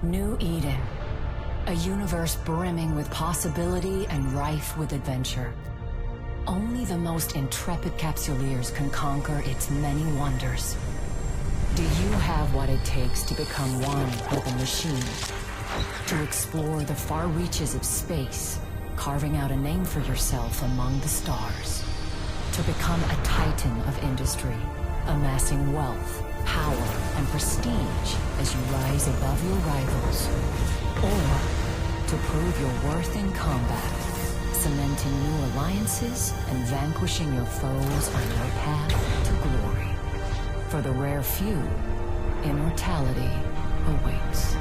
New Eden, a universe brimming with possibility and rife with adventure. Only the most intrepid capsuleers can conquer its many wonders. Do you have what it takes to become one with the machine? To explore the far reaches of space, carving out a name for yourself among the stars. To become a titan of industry, amassing wealth, power, and prestige as you rise above your rivals. Or to prove your worth in combat, cementing new alliances and vanquishing your foes on your path to glory. For the rare few, immortality awaits.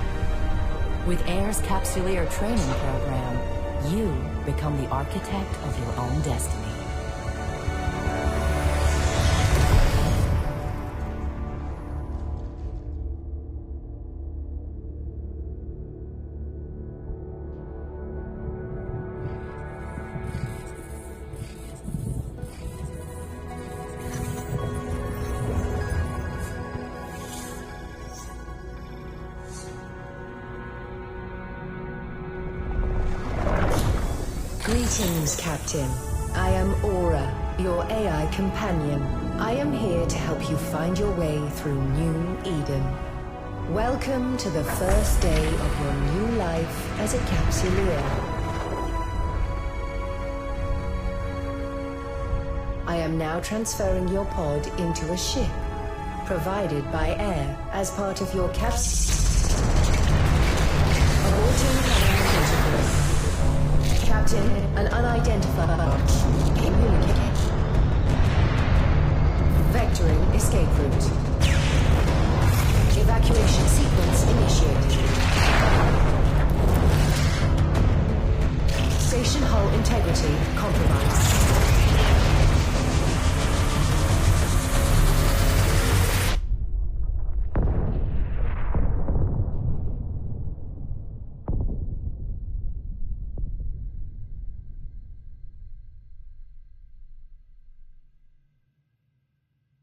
With AIR's Capsuleer training program, you become the architect of your own destiny. Greetings, Captain. I am Aura, your AI companion. I am here to help you find your way through New Eden. Welcome to the first day of your new life as a Capsuleer. I am now transferring your pod into a ship, provided by AIR as part of your Captain, an unidentified communicator. Vectoring escape route. Evacuation sequence initiated. Station hull integrity compromised.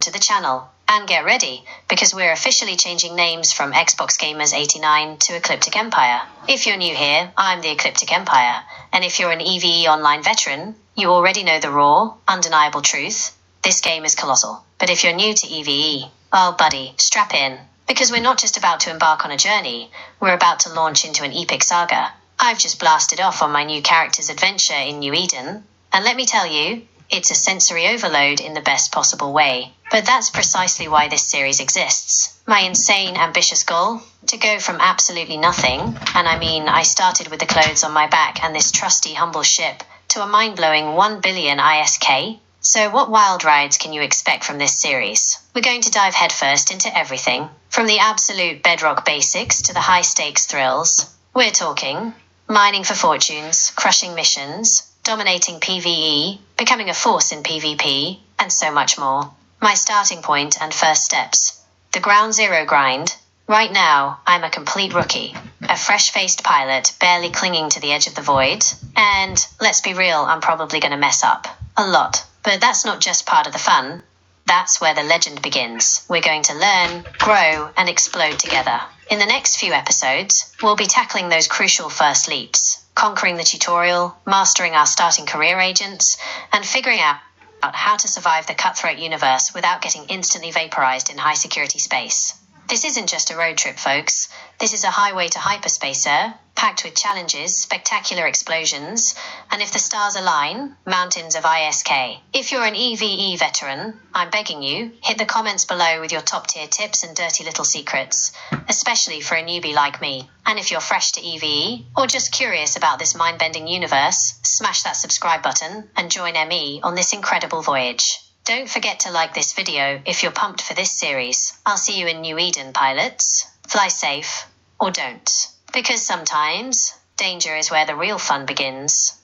To the channel, and get ready, because we're officially changing names from Xbox Gamers 89 to Ecliptic Empire. If you're new here, I'm the Ecliptic Empire, and if you're an EVE Online veteran, you already know the raw, undeniable truth. This game is colossal. But if you're new to EVE, oh buddy, strap in, because we're not just about to embark on a journey, we're about to launch into an epic saga. I've just blasted off on my new character's adventure in New Eden, and let me tell you, it's a sensory overload in the best possible way. But that's precisely why this series exists. My insane, ambitious goal? To go from absolutely nothing, and I mean I started with the clothes on my back and this trusty, humble ship, to a mind-blowing 1 billion ISK. So what wild rides can you expect from this series? We're going to dive headfirst into everything, from the absolute bedrock basics to the high-stakes thrills. We're talking mining for fortunes, crushing missions, dominating PvE, becoming a force in PvP, and so much more. My starting point and first steps. The ground zero grind. Right now, I'm a complete rookie. A fresh-faced pilot barely clinging to the edge of the void. And, let's be real, I'm probably gonna mess up. A lot. But that's not just part of the fun. That's where the legend begins. We're going to learn, grow, and explode together. In the next few episodes, we'll be tackling those crucial first leaps. Conquering the tutorial, mastering our starting career agents, and figuring out how to survive the cutthroat universe without getting instantly vaporized in high-security space. This isn't just a road trip, folks. This is a highway to hyperspace, sir, packed with challenges, spectacular explosions, and if the stars align, mountains of ISK. If you're an EVE veteran, I'm begging you, hit the comments below with your top-tier tips and dirty little secrets, especially for a newbie like me. And if you're fresh to EVE, or just curious about this mind-bending universe, smash that subscribe button and join ME on this incredible voyage. Don't forget to like this video if you're pumped for this series. I'll see you in New Eden, pilots. Fly safe, or don't. Because sometimes, danger is where the real fun begins.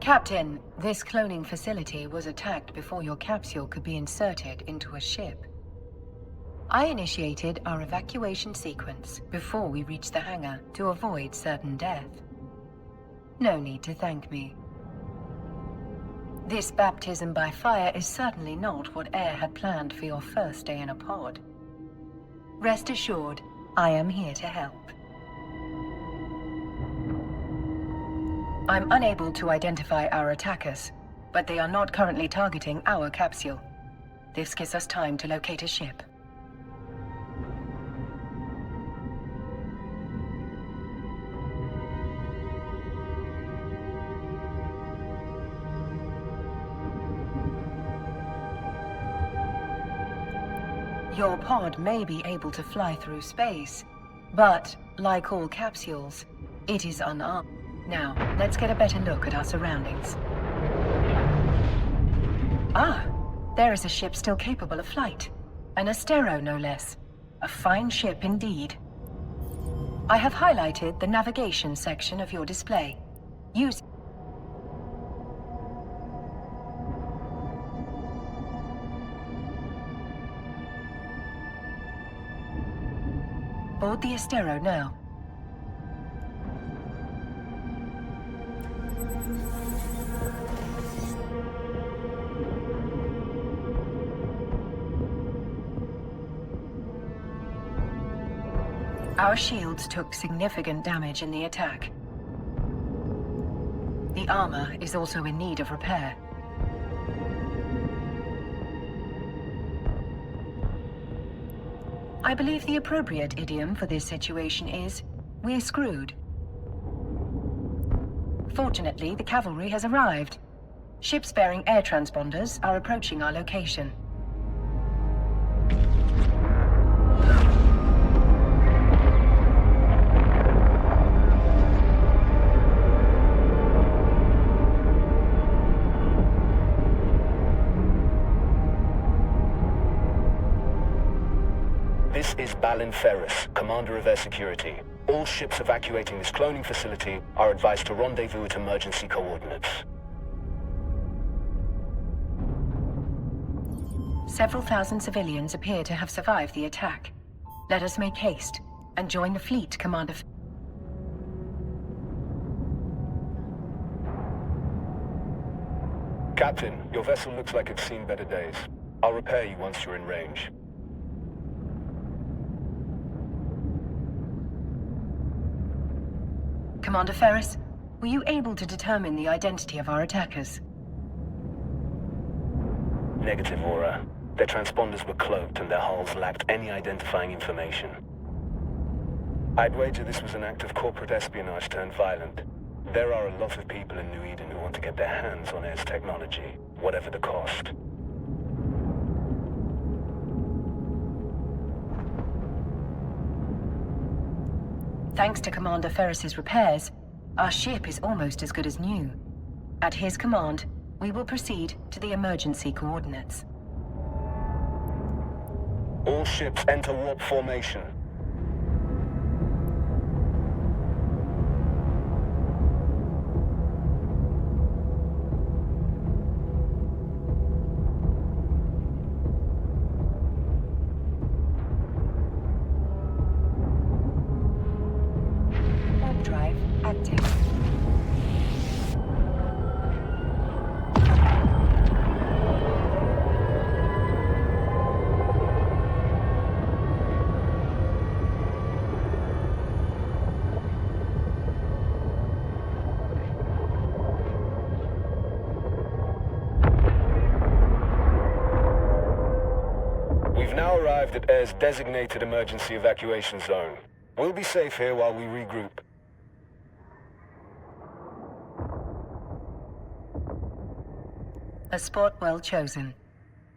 Captain, this cloning facility was attacked before your capsule could be inserted into a ship. I initiated our evacuation sequence before we reached the hangar to avoid certain death. No need to thank me. This baptism by fire is certainly not what Air had planned for your first day in a pod. Rest assured, I am here to help. I'm unable to identify our attackers, but they are not currently targeting our capsule. This gives us time to locate a ship. Your pod may be able to fly through space, but, like all capsules, it is unarmed. Now, let's get a better look at our surroundings. Ah, there is a ship still capable of flight. An Astero, no less. A fine ship indeed. I have highlighted the navigation section of your display. Use board the Astero now. Our shields took significant damage in the attack. The armor is also in need of repair. I believe the appropriate idiom for this situation is, "We're screwed." Fortunately, the cavalry has arrived. Ships bearing air transponders are approaching our location. This is Balin Ferris, Commander of Air Security. All ships evacuating this cloning facility are advised to rendezvous at emergency coordinates. Several thousand civilians appear to have survived the attack. Let us make haste and join the fleet, Commander. Captain, your vessel looks like it's seen better days. I'll repair you once you're in range. Commander Ferris, were you able to determine the identity of our attackers? Negative, Aura. Their transponders were cloaked and their hulls lacked any identifying information. I'd wager this was an act of corporate espionage turned violent. There are a lot of people in New Eden who want to get their hands on Air's technology, whatever the cost. Thanks to Commander Ferris's repairs, our ship is almost as good as new. At his command, we will proceed to the emergency coordinates. All ships enter warp formation. Warp drive active. We've now arrived at Air's designated emergency evacuation zone. We'll be safe here while we regroup. A spot well chosen.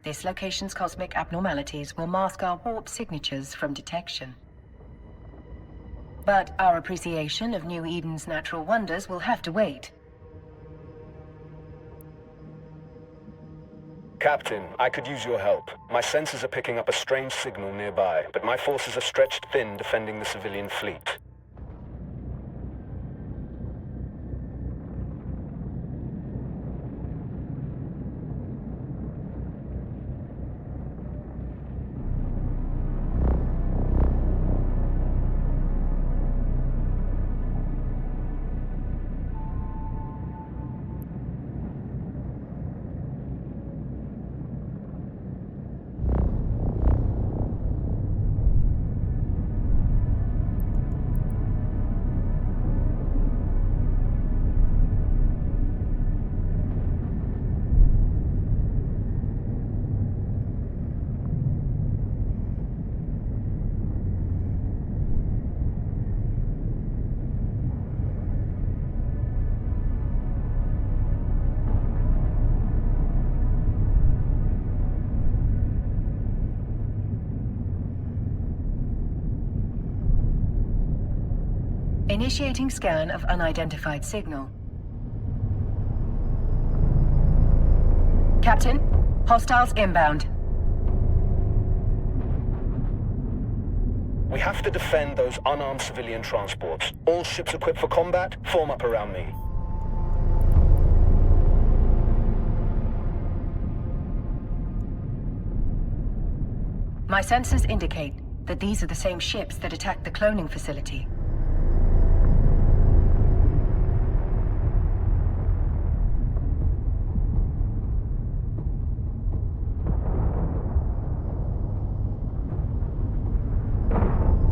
This location's cosmic abnormalities will mask our warp signatures from detection. But our appreciation of New Eden's natural wonders will have to wait. Captain, I could use your help. My sensors are picking up a strange signal nearby, but my forces are stretched thin defending the civilian fleet. Initiating scan of unidentified signal. Captain, hostiles inbound. We have to defend those unarmed civilian transports. All ships equipped for combat, form up around me. My sensors indicate that these are the same ships that attacked the cloning facility.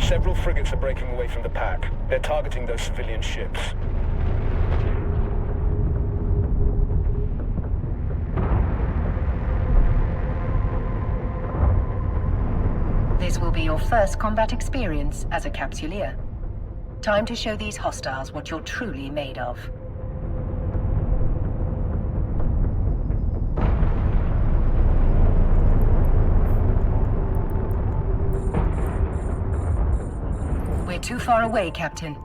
Several frigates are breaking away from the pack. They're targeting those civilian ships. This will be your first combat experience as a capsuleer. Time to show these hostiles what you're truly made of. We're too far away, Captain.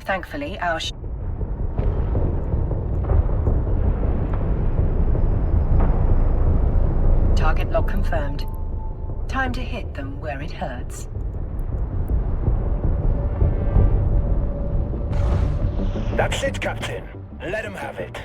Thankfully, our target lock confirmed. Time to hit them where it hurts. That's it, Captain. Let him have it.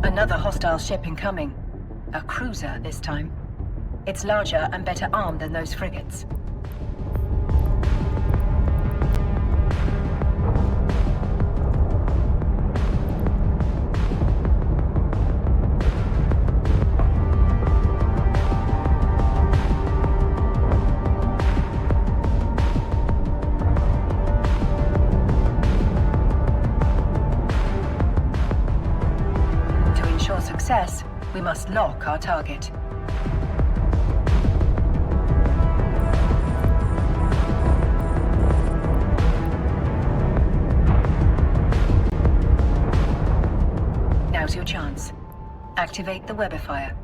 Another hostile ship incoming. A cruiser this time. It's larger and better armed than those frigates. Success, we must lock our target. Now's your chance. Activate the webifier.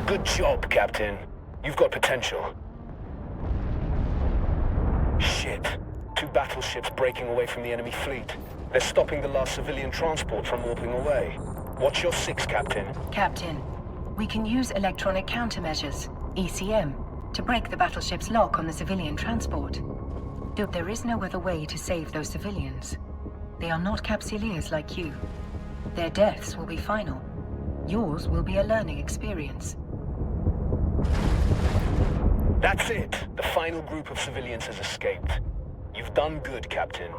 Good job, Captain. You've got potential. Shit. 2 battleships breaking away from the enemy fleet. They're stopping the last civilian transport from warping away. What's your 6, Captain? Captain, we can use electronic countermeasures, ECM, to break the battleship's lock on the civilian transport. Dude, there is no other way to save those civilians. They are not capsuleers like you. Their deaths will be final. Yours will be a learning experience. That's it. The final group of civilians has escaped. You've done good, Captain.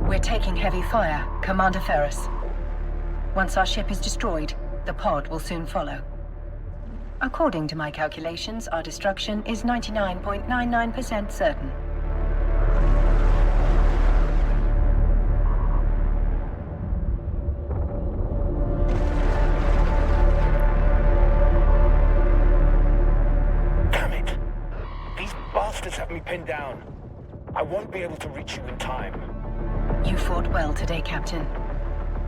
We're taking heavy fire, Commander Ferris. Once our ship is destroyed, the pod will soon follow. According to my calculations, our destruction is 99.99% certain. Have me pinned down. I won't be able to reach you in time. You fought well today, Captain.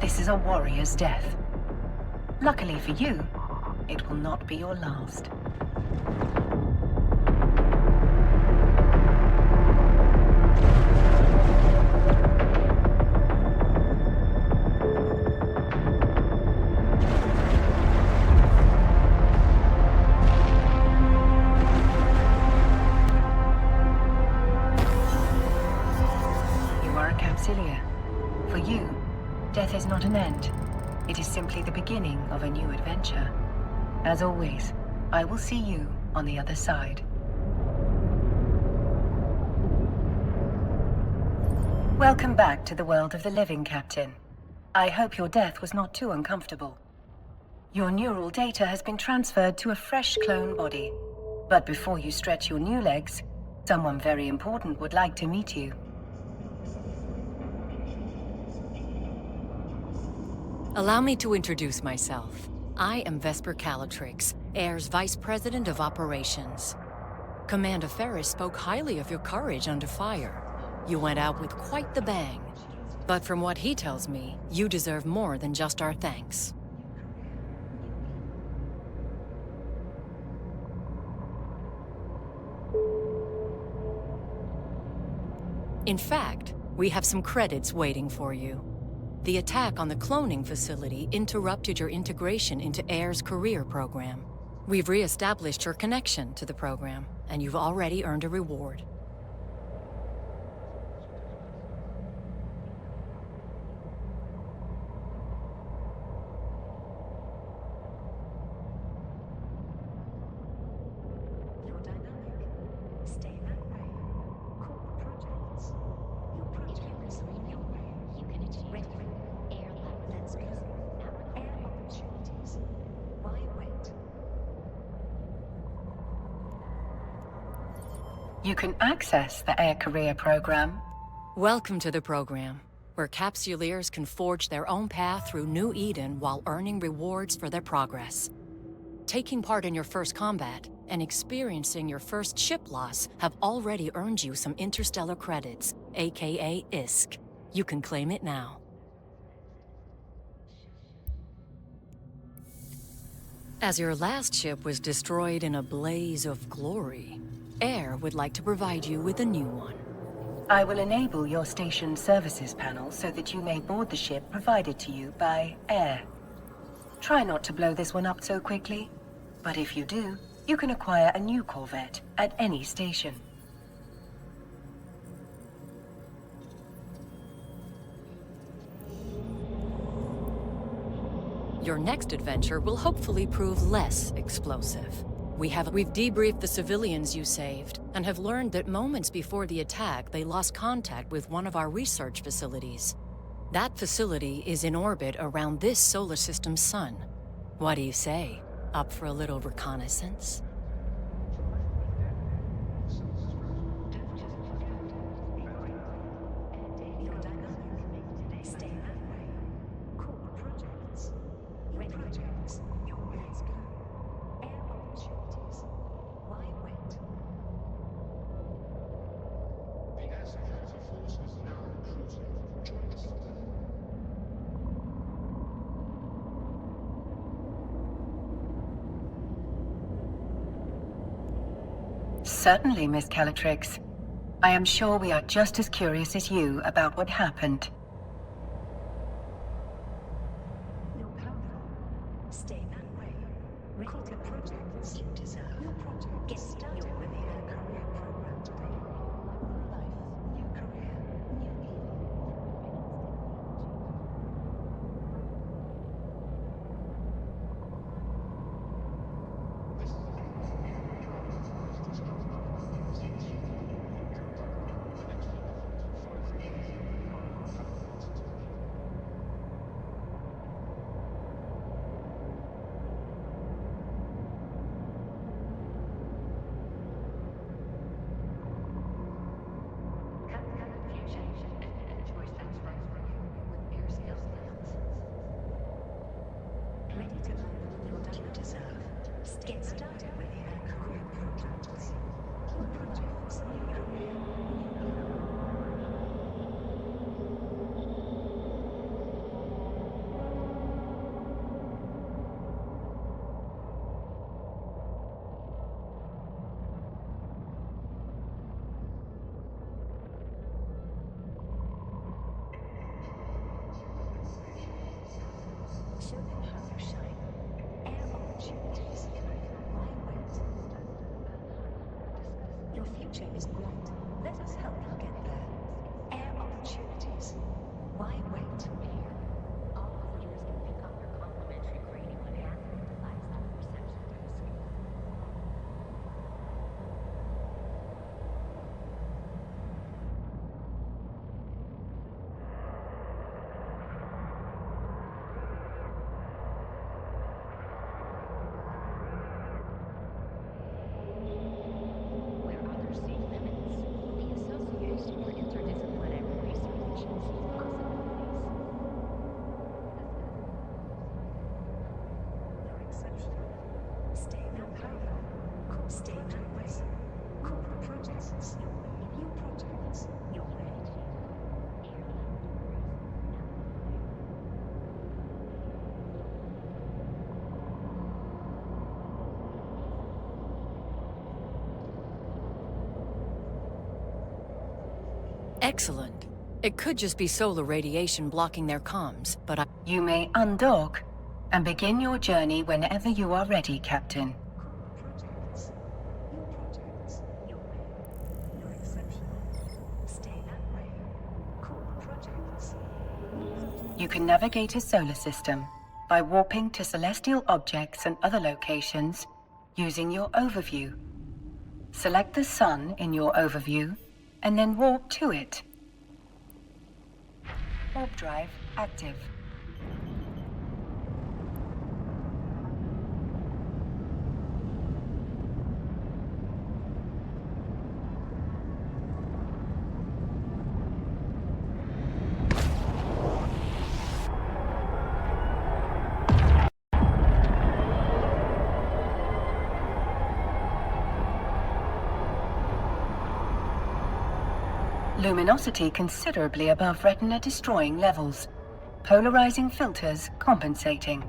This is a warrior's death. Luckily for you, it will not be your last. For you, death is not an end. It is simply the beginning of a new adventure. As always, I will see you on the other side. Welcome back to the world of the living, Captain. I hope your death was not too uncomfortable. Your neural data has been transferred to a fresh clone body. But before you stretch your new legs, someone very important would like to meet you. Allow me to introduce myself. I am Vesper Calatrix, Air's Vice President of Operations. Commander Ferris spoke highly of your courage under fire. You went out with quite the bang. But from what he tells me, you deserve more than just our thanks. In fact, we have some credits waiting for you. The attack on the cloning facility interrupted your integration into AIR's career program. We've re-established your connection to the program, and you've already earned a reward. You can access the Air Career program. Welcome to the program, where Capsuleers can forge their own path through New Eden while earning rewards for their progress. Taking part in your first combat and experiencing your first ship loss have already earned you some interstellar credits, aka ISK. You can claim it now. As your last ship was destroyed in a blaze of glory, Air would like to provide you with a new one. I will enable your station services panel so that you may board the ship provided to you by Air. Try not to blow this one up so quickly, but if you do, you can acquire a new Corvette at any station. Your next adventure will hopefully prove less explosive. We've debriefed the civilians you saved, and have learned that moments before the attack, they lost contact with one of our research facilities. That facility is in orbit around this solar system's sun. What do you say? Up for a little reconnaissance? Certainly, Miss Calatrix. I am sure we are just as curious as you about what happened. Stay that way. Record the projects you deserve. Your project. Get started with the Air Career program today. New life, new career, new Eden. Get started with the Air Career projects. New projects, new career, new Eden. Show them how you shine. Air opportunities. Why wait? Your future is bright. Let us help you get there. Air opportunities. Why wait? All passengers can pick up their complimentary grading when handling the flights at the reception desk. Where others see limits, the Association for Interdisciplinary Research sees possibilities. You're exceptional. Stay that way. Stay that way. Corporate projects. New projects. Your way. Excellent. It could just be solar radiation blocking their comms, but You may undock and begin your journey whenever you are ready, Captain. Projects. Your projects. Your way. You're exceptional. Stay that way. Cool projects. You can navigate a solar system by warping to celestial objects and other locations using your overview. Select the sun in your overview and then warp to it. Warp drive active. Luminosity considerably above retina-destroying levels. Polarizing filters compensating.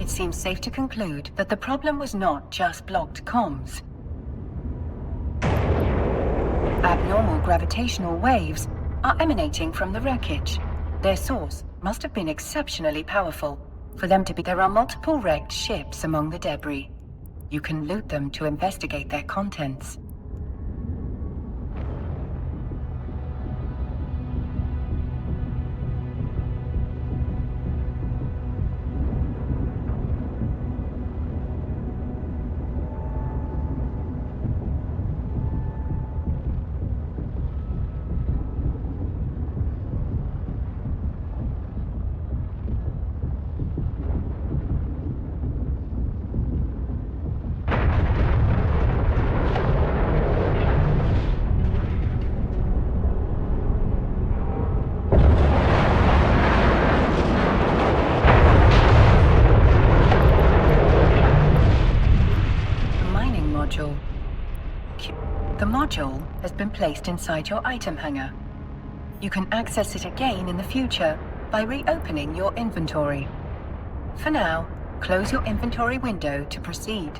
It seems safe to conclude that the problem was not just blocked comms. Abnormal gravitational waves are emanating from the wreckage. Their source must have been exceptionally powerful for them to be. There are multiple wrecked ships among the debris. You can loot them to investigate their contents. The module has been placed inside your item hangar. You can access it again in the future by reopening your inventory. For now, close your inventory window to proceed.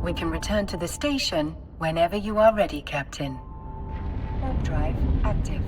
We can return to the station whenever you are ready, Captain. Warp drive active.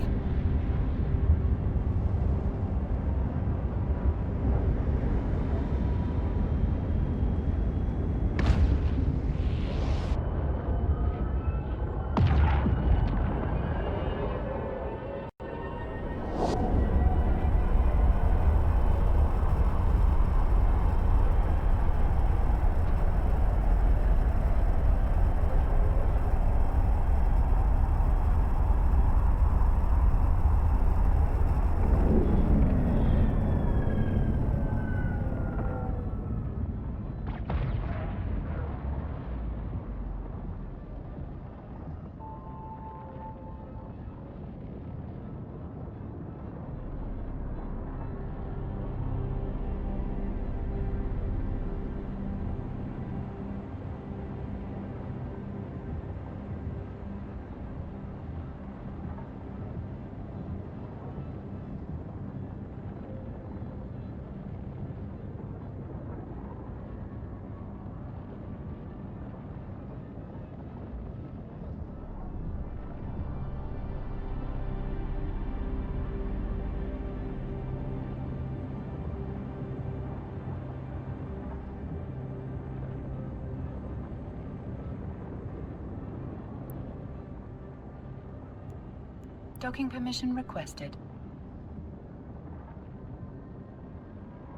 Docking permission requested.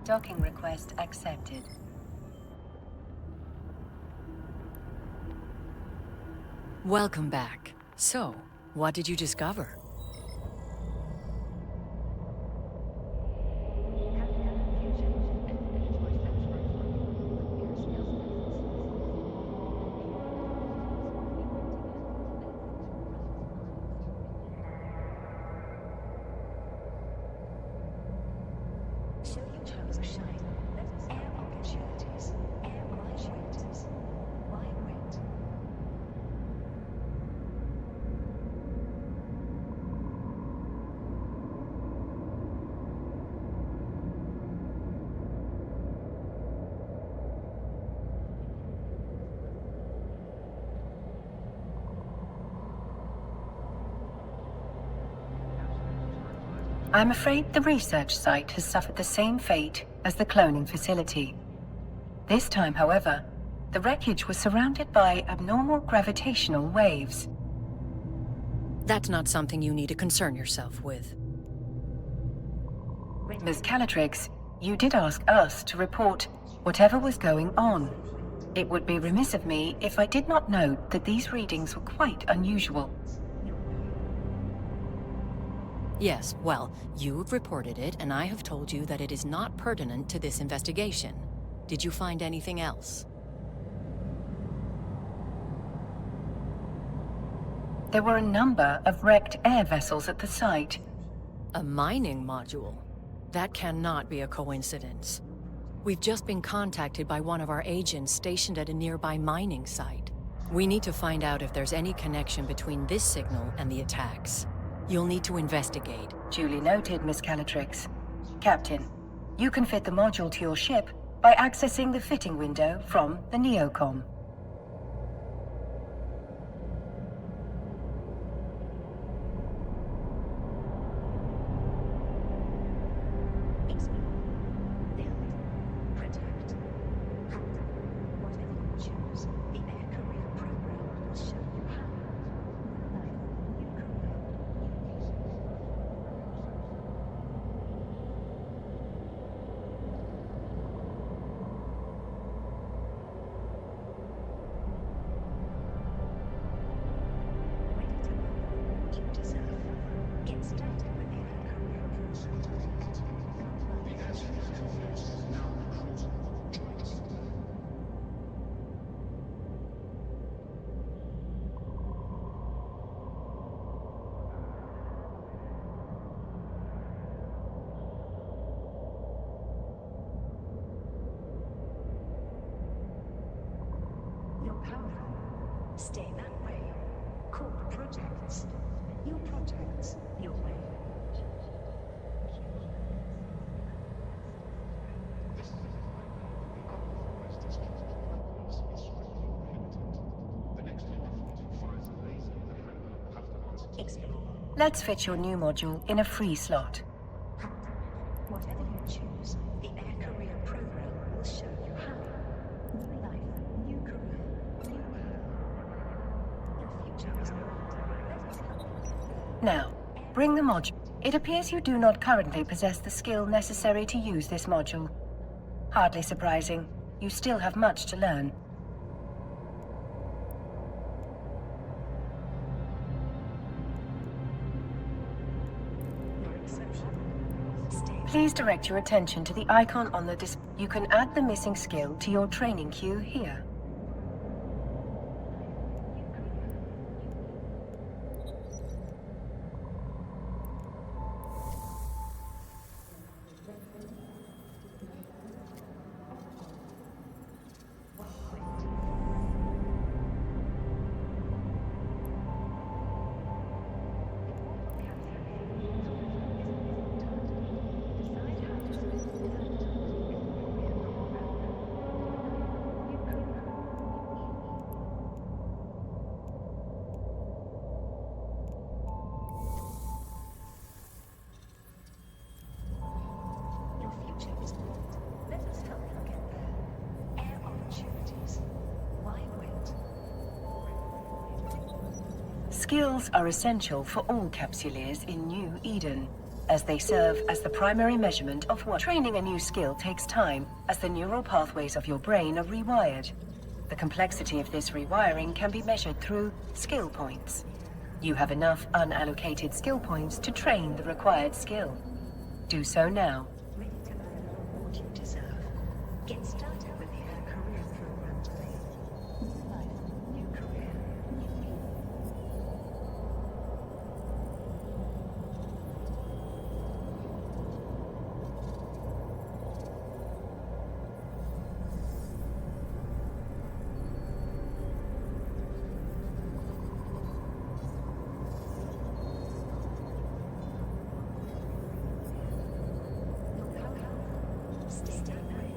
Docking request accepted. Welcome back. So, what did you discover? I'm afraid the research site has suffered the same fate as the cloning facility. This time, however, the wreckage was surrounded by abnormal gravitational waves. That's not something you need to concern yourself with. Ms. Calatrix, you did ask us to report whatever was going on. It would be remiss of me if I did not note that these readings were quite unusual. Yes, well, you've reported it, and I have told you that it is not pertinent to this investigation. Did you find anything else? There were a number of wrecked air vessels at the site. A mining module? That cannot be a coincidence. We've just been contacted by one of our agents stationed at a nearby mining site. We need to find out if there's any connection between this signal and the attacks. You'll need to investigate. Duly noted, Miss Calatrix. Captain, you can fit the module to your ship by accessing the fitting window from the neocom. Stay that way. Core projects. New projects. Your way. Let's fit your new module in a free slot. Whatever you choose, the Air Career program will show you how. New life, new career, new air. Your future is bright. Let us help you get there. Now, bring the module. It appears you do not currently possess the skill necessary to use this module. Hardly surprising. You still have much to learn. Your exception. Stay. Please direct your attention to the icon on the display. You can add the missing skill to your training queue here. Your future is bright. Let us help you get there. Air opportunities. Why wait? Skills are essential for all capsuleers in New Eden, as they serve as the primary measurement of what training a new skill takes time, as the neural pathways of your brain are rewired. The complexity of this rewiring can be measured through skill points. You have enough unallocated skill points to train the required skill. Do so now. Ready to earn the reward you deserve. Get started with the Air Career program today. New life, new career, new me. Stay that way.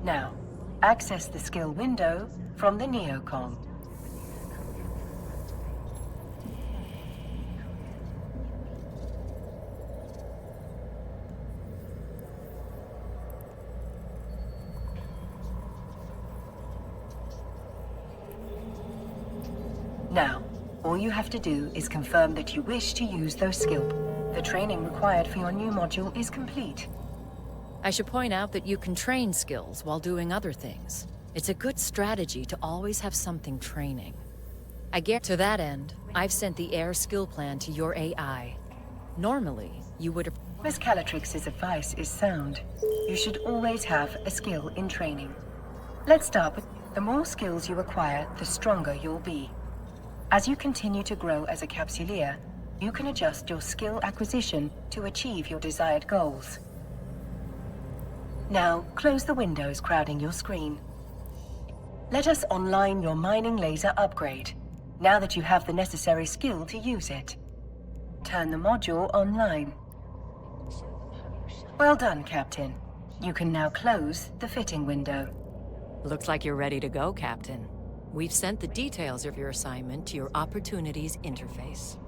Now, access the skill window from the neocom. Now, all you have to do is confirm that you wish to use those skills. The training required for your new module is complete. I should point out that you can train skills while doing other things. It's a good strategy to always have something training. To that end, I've sent the air skill plan to your AI. Normally, you would have... Miss Calatrix's advice is sound. You should always have a skill in training. Let's start with the more skills you acquire, the stronger you'll be. As you continue to grow as a capsuleer, you can adjust your skill acquisition to achieve your desired goals. Now, close the windows crowding your screen. Let us online your mining laser upgrade, now that you have the necessary skill to use it. Turn the module online. Well done, Captain. You can now close the fitting window. Looks like you're ready to go, Captain. We've sent the details of your assignment to your Opportunities interface.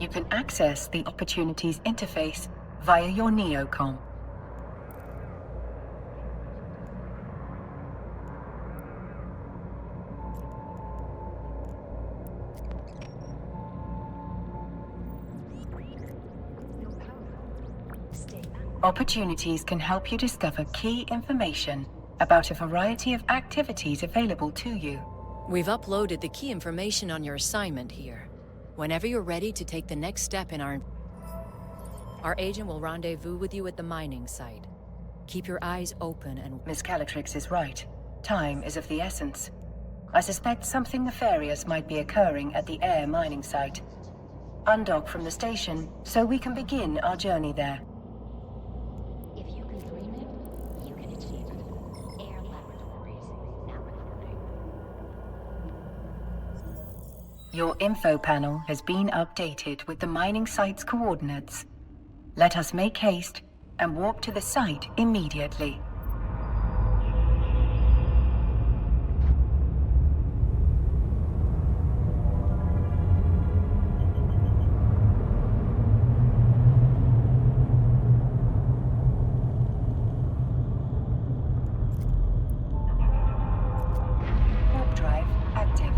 You can access the Opportunities interface via your neocom. Opportunities can help you discover key information about a variety of activities available to you. We've uploaded the key information on your assignment here. Whenever you're ready to take the next step in our agent will rendezvous with you at the mining site. Keep your eyes open and... Miss Calatrix is right. Time is of the essence. I suspect something nefarious might be occurring at the air mining site. Undock from the station so we can begin our journey there. If you can dream it, you can achieve it. Air Laboratories, now recording. Your info panel has been updated with the mining site's coordinates. Let us make haste and walk to the site immediately. Warp drive active.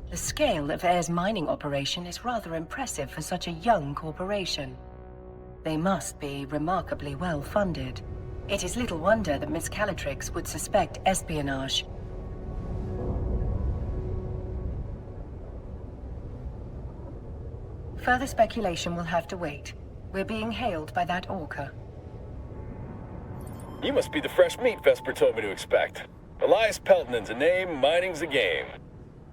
The scale of Air's mining operation is rather impressive for such a young corporation. They must be remarkably well funded. It is little wonder that Miss Calatrix would suspect espionage. Further speculation will have to wait. We're being hailed by that orca. You must be the fresh meat Vesper told me to expect. Elias Pelton's a name, mining's a game.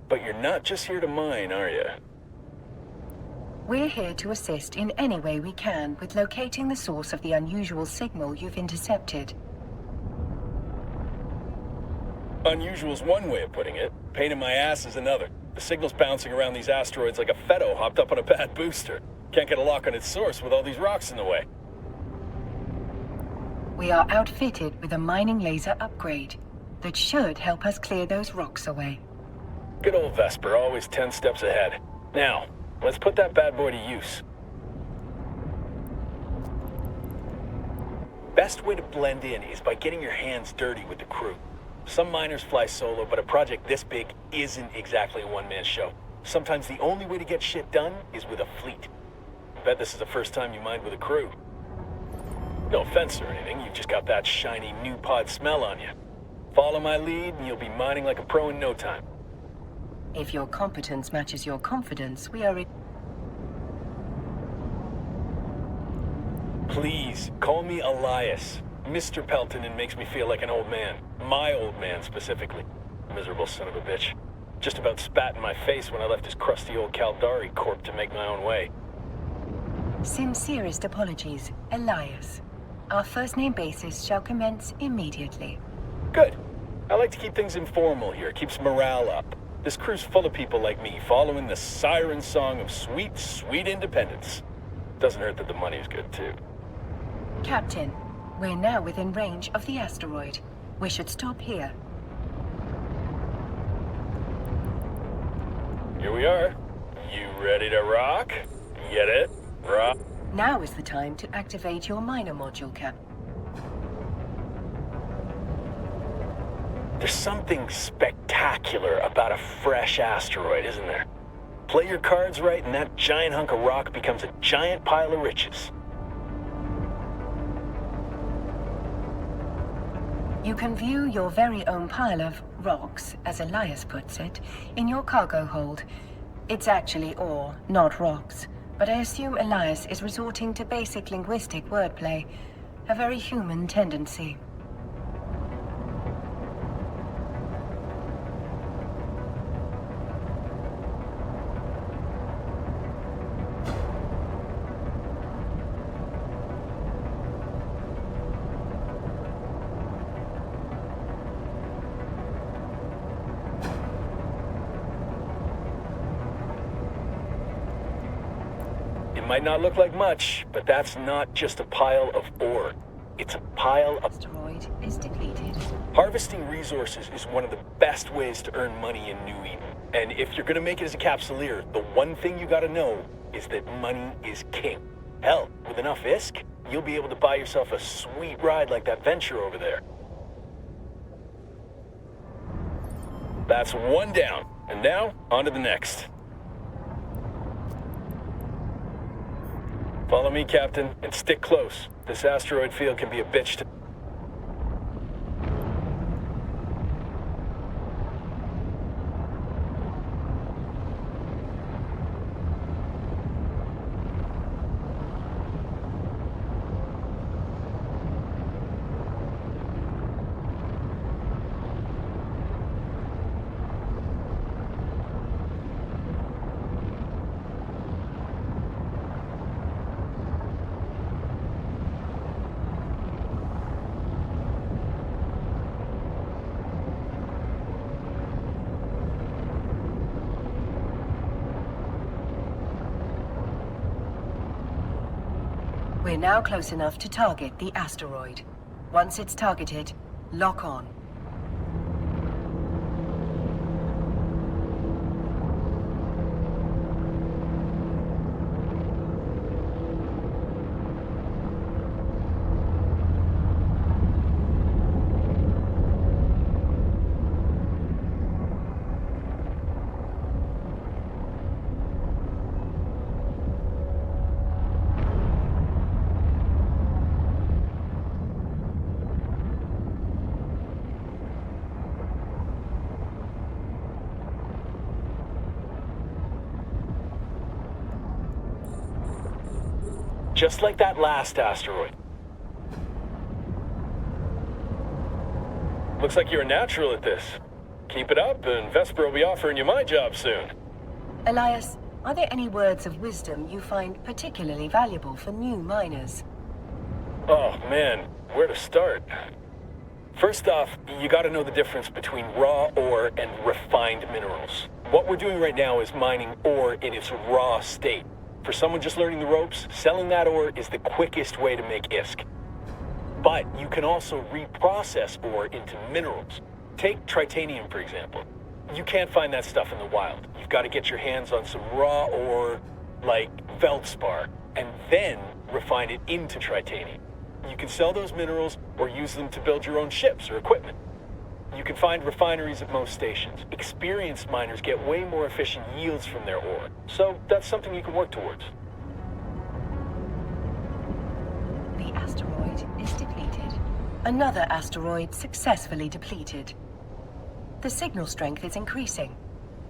But you're not just here to mine, are you? We're here to assist in any way we can with locating the source of the unusual signal you've intercepted. Unusual's one way of putting it. Pain in my ass is another. The signal's bouncing around these asteroids like a Fetto hopped up on a bad booster. Can't get a lock on its source with all these rocks in the way. We are outfitted with a mining laser upgrade that should help us clear those rocks away. Good old Vesper, always 10 steps ahead. Now, let's put that bad boy to use. Best way to blend in is by getting your hands dirty with the crew. Some miners fly solo, but a project this big isn't exactly a one-man show. Sometimes the only way to get shit done is with a fleet. I bet this is the first time you mined with a crew. No offense or anything, you've just got that shiny new pod smell on you. Follow my lead and you'll be mining like a pro in no time. If your competence matches your confidence, we are in... Please, call me Elias. Mr. Peltonen makes me feel like an old man. My old man, specifically. Miserable son of a bitch. Just about spat in my face when I left his crusty old Caldari corp to make my own way. Sincerest apologies, Elias. Our first name basis shall commence immediately. Good. I like to keep things informal here. Keeps morale up. This crew's full of people like me, following the siren song of sweet, sweet independence. Doesn't hurt that the money's good, too. Captain, we're now within range of the asteroid. We should stop here. Here we are. You ready to rock? Get it? Rock. Now is the time to activate your minor module, Cap. There's something spectacular about a fresh asteroid, isn't there? Play your cards right and that giant hunk of rock becomes a giant pile of riches. You can view your very own pile of rocks, as Elias puts it, in your cargo hold. It's actually ore, not rocks. But I assume Elias is resorting to basic linguistic wordplay. A very human tendency. Might not look like much, but that's not just a pile of ore. It's a pile of... Asteroid is depleted. Harvesting resources is one of the best ways to earn money in New Eden. And if you're gonna make it as a capsuleer, the one thing you gotta know is that money is king. Hell, with enough ISK, you'll be able to buy yourself a sweet ride like that venture over there. That's one down. And now, on to the next. Follow me, Captain, and stick close. This asteroid field can be a bitch to... We're now close enough to target the asteroid. Once it's targeted, lock on. Just like that last asteroid. Looks like you're a natural at this. Keep it up, and Vesper will be offering you my job soon. Elias, are there any words of wisdom you find particularly valuable for new miners? Oh, man, where to start? First off, you gotta know the difference between raw ore and refined minerals. What we're doing right now is mining ore in its raw state. For someone just learning the ropes, selling that ore is the quickest way to make ISK. But you can also reprocess ore into minerals. Take titanium, for example. You can't find that stuff in the wild. You've got to get your hands on some raw ore, like feldspar, and then refine it into titanium. You can sell those minerals or use them to build your own ships or equipment. You can find refineries at most stations. Experienced miners get way more efficient yields from their ore, so that's something you can work towards. The asteroid is depleted. Another asteroid successfully depleted. The signal strength is increasing.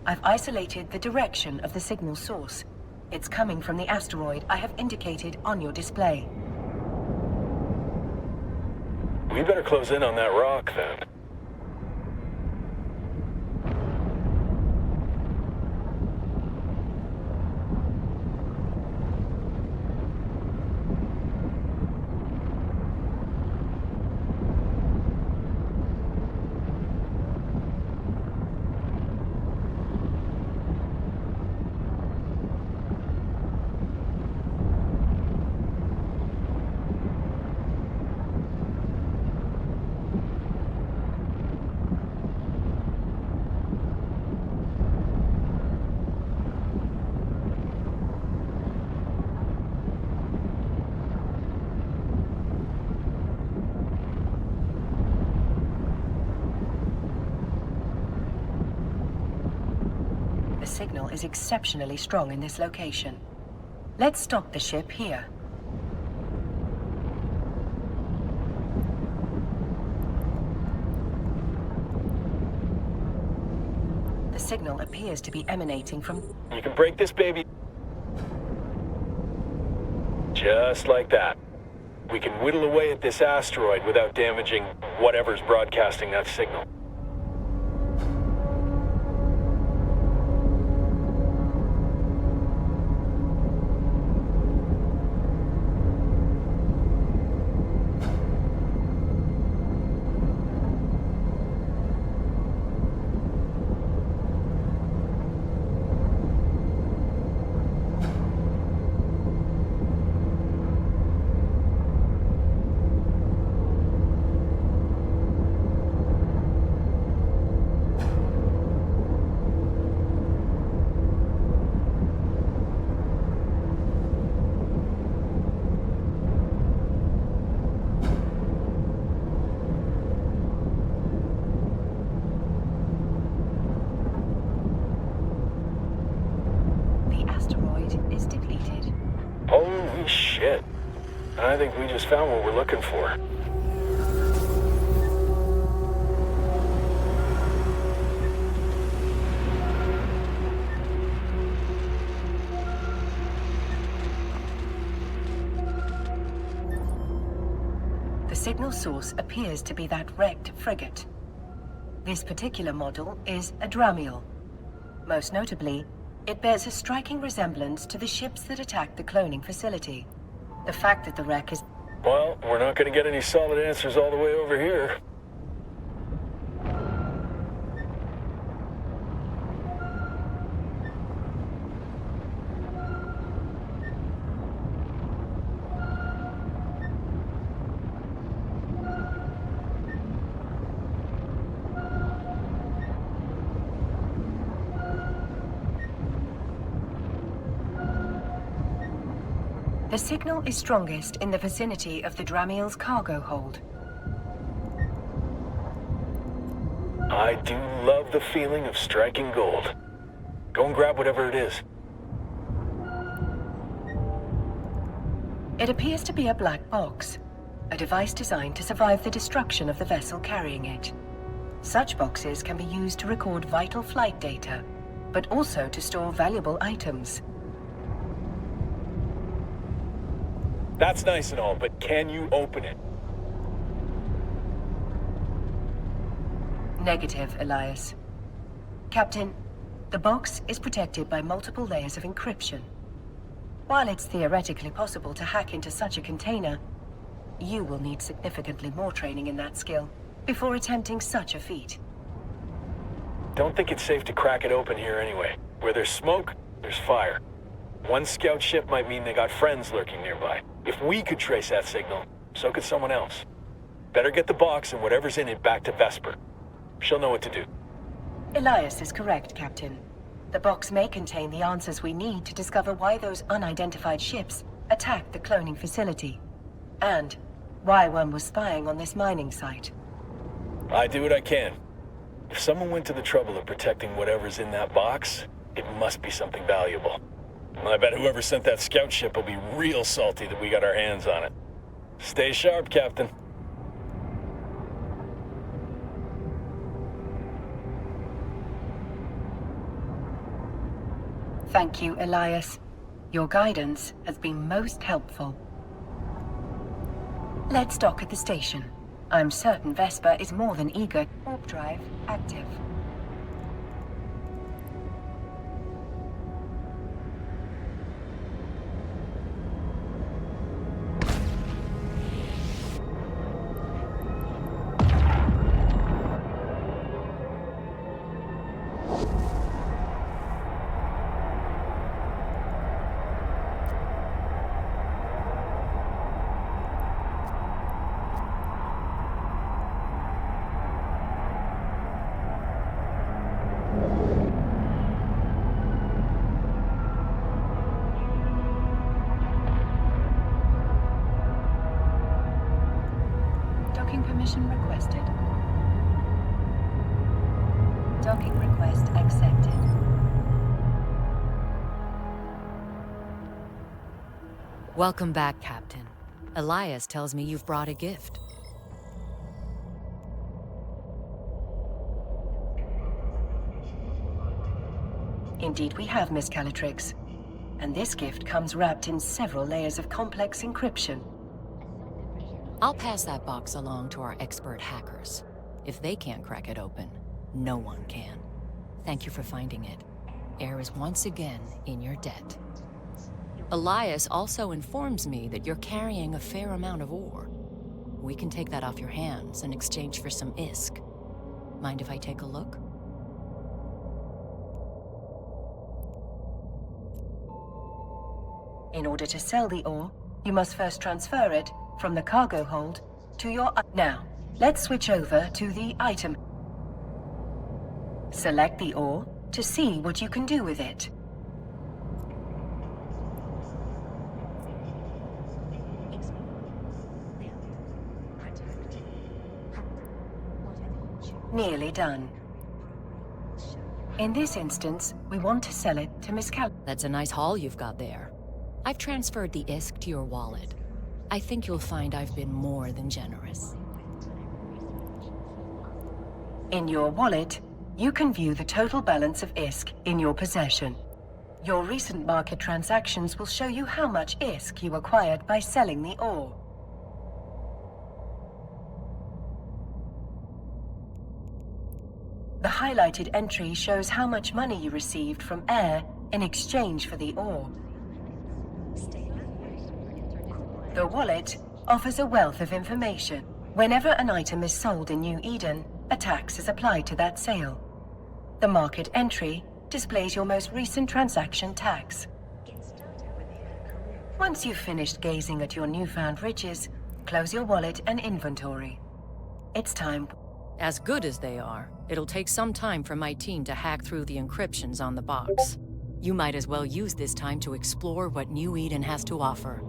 I've isolated the direction of the signal source. It's coming from the asteroid I have indicated on your display. We better close in on that rock, then. The signal is exceptionally strong in this location. Let's stop the ship here. The signal appears to be emanating from... You can break this baby. Just like that. We can whittle away at this asteroid without damaging whatever's broadcasting that signal. Holy shit. I think we just found what we're looking for. The signal source appears to be that wrecked frigate. This particular model is a Dramiel. Most notably, it bears a striking resemblance to the ships that attacked the cloning facility. The fact that the wreck is... Well, we're not going to get any solid answers all the way over here. The signal is strongest in the vicinity of the Dramiel's cargo hold. I do love the feeling of striking gold. Go and grab whatever it is. It appears to be a black box, a device designed to survive the destruction of the vessel carrying it. Such boxes can be used to record vital flight data, but also to store valuable items. That's nice and all, but can you open it? Negative, Elias. Captain, the box is protected by multiple layers of encryption. While it's theoretically possible to hack into such a container, you will need significantly more training in that skill before attempting such a feat. Don't think it's safe to crack it open here anyway. Where there's smoke, there's fire. One scout ship might mean they got friends lurking nearby. If we could trace that signal, so could someone else. Better get the box and whatever's in it back to Vesper. She'll know what to do. Elias is correct, Captain. The box may contain the answers we need to discover why those unidentified ships attacked the cloning facility, and why one was spying on this mining site. I do what I can. If someone went to the trouble of protecting whatever's in that box, it must be something valuable. I bet whoever sent that scout ship will be real salty that we got our hands on it. Stay sharp, Captain. Thank you, Elias. Your guidance has been most helpful. Let's dock at the station. I'm certain Vesper is more than eager. Warp drive active. Permission requested. Docking request accepted. Welcome back, Captain. Elias tells me you've brought a gift. Indeed we have, Miss Calatrix. And this gift comes wrapped in several layers of complex encryption. I'll pass that box along to our expert hackers. If they can't crack it open, no one can. Thank you for finding it. Air is once again in your debt. Elias also informs me that you're carrying a fair amount of ore. We can take that off your hands in exchange for some ISK. Mind if I take a look? In order to sell the ore, you must first transfer it from the cargo hold to your... Now, let's switch over to the item. Select the ore to see what you can do with it. Nearly done. In this instance, we want to sell it to Miss Cal. That's a nice haul you've got there. I've transferred the ISK to your wallet. I think you'll find I've been more than generous. In your wallet, you can view the total balance of ISK in your possession. Your recent market transactions will show you how much ISK you acquired by selling the ore. The highlighted entry shows how much money you received from Air in exchange for the ore. The wallet offers a wealth of information. Whenever an item is sold in New Eden, a tax is applied to that sale. The market entry displays your most recent transaction tax. Once you've finished gazing at your newfound riches, close your wallet and inventory. It's time. As good as they are, it'll take some time for my team to hack through the encryptions on the box. You might as well use this time to explore what New Eden has to offer.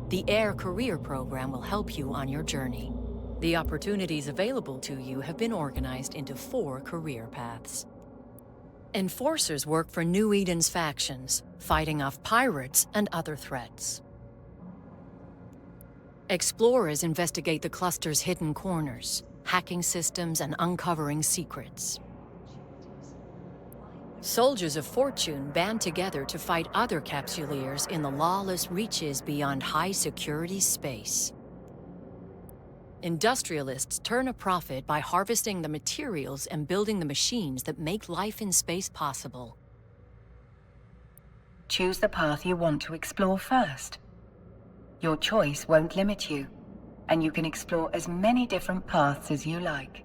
The Air Career Program will help you on your journey. The opportunities available to you have been organized into 4 career paths. Enforcers work for New Eden's factions, fighting off pirates and other threats. Explorers investigate the cluster's hidden corners, hacking systems and uncovering secrets. Soldiers of Fortune band together to fight other capsuleers in the lawless reaches beyond high-security space. Industrialists turn a profit by harvesting the materials and building the machines that make life in space possible. Choose the path you want to explore first. Your choice won't limit you, and you can explore as many different paths as you like.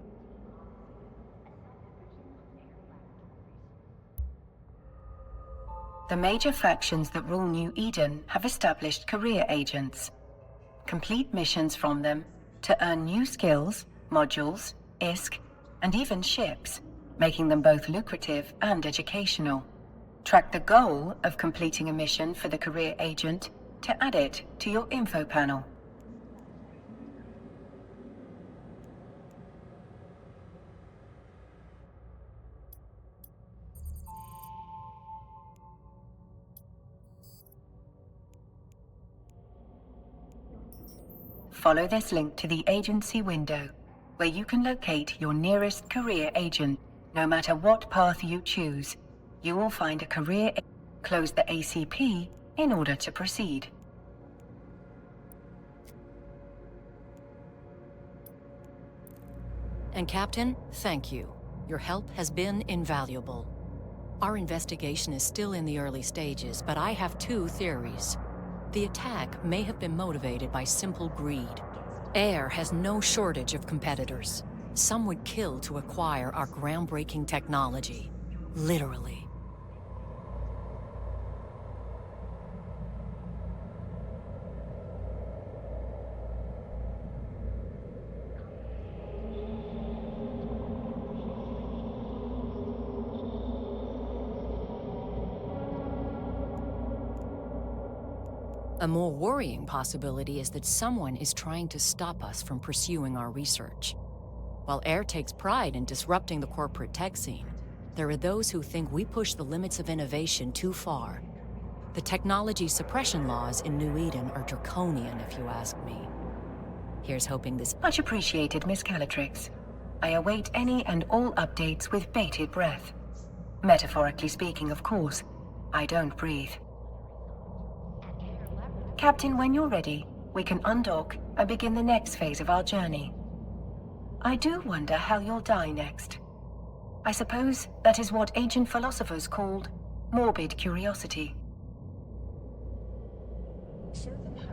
The major factions that rule New Eden have established career agents. Complete missions from them to earn new skills, modules, ISK, and even ships, making them both lucrative and educational. Track the goal of completing a mission for the career agent to add it to your info panel. Follow this link to the agency window, where you can locate your nearest career agent. No matter what path you choose, you will find a career agent. Close the ACP in order to proceed. And Captain, thank you. Your help has been invaluable. Our investigation is still in the early stages, but I have two theories. The attack may have been motivated by simple greed. Air has no shortage of competitors. Some would kill to acquire our groundbreaking technology. Literally. A more worrying possibility is that someone is trying to stop us from pursuing our research. While Air takes pride in disrupting the corporate tech scene, there are those who think we push the limits of innovation too far. The technology suppression laws in New Eden are draconian, if you ask me. Here's hoping this— Much appreciated, Miss Calatrix. I await any and all updates with bated breath. Metaphorically speaking, of course. I don't breathe. Captain, when you're ready, we can undock and begin the next phase of our journey. I do wonder how you'll die next. I suppose that is what ancient philosophers called morbid curiosity. Show them how